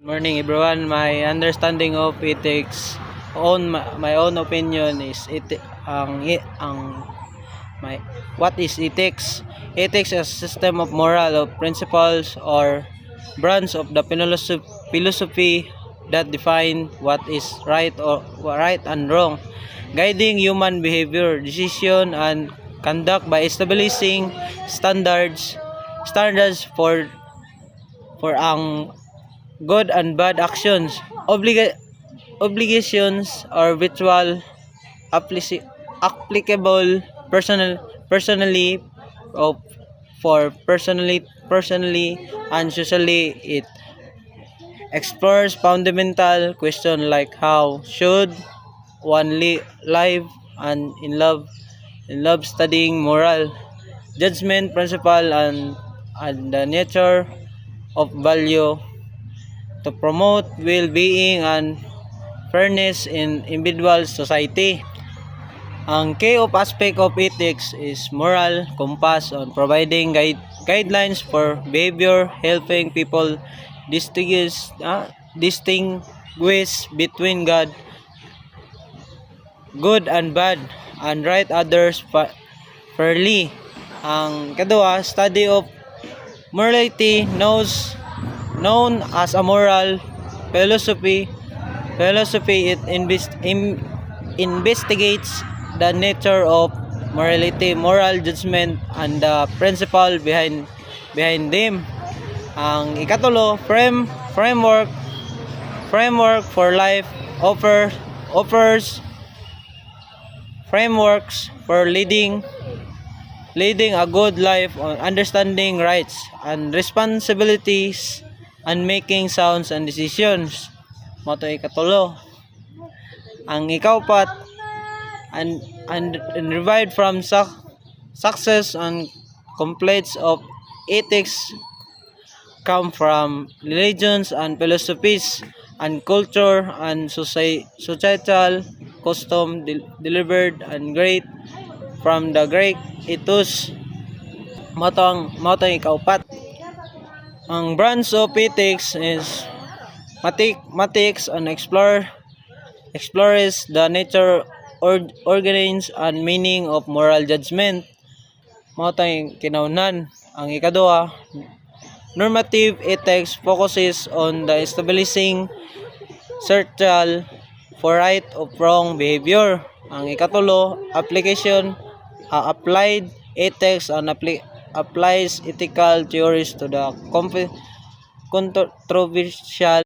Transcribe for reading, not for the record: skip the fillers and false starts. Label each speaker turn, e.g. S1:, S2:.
S1: Morning everyone. My understanding of ethics, my own opinion is my what is ethics? Ethics is a system of moral of principles or branch of the philosophy that define what is right and wrong, guiding human behavior, decision and conduct by establishing standards for ang good and bad actions, obligations or virtual applicable personally of for personally and socially. It explores fundamental question like how should one live and in love studying moral judgment principle and the nature of value to promote well-being and fairness in individual society. Ang key of aspect of ethics is moral compass on providing guidelines for behavior, helping people distinguish between good and bad, and right others fairly. Ang kadua, study of morality known as a moral philosophy. It investigates the nature of morality, moral judgment, and the principle behind them. Ang ikatulo, framework for life offers frameworks for leading a good life on understanding rights and responsibilities and making sound and decisions. Moto ikatulo. Ang ikaupat, and derived from success and completes of ethics come from religions and philosophies and culture and societal custom delivered and great from the Greek ethos. Moto ikaupat. Ang branch of ethics is mathematics and explores the nature, origins and meaning of moral judgment. Mao tay kinaunan. Ang ikaduha, normative ethics focuses on the establishing certain for right of wrong behavior. Ang ikatulo, applied ethics and applies ethical theories to the controversial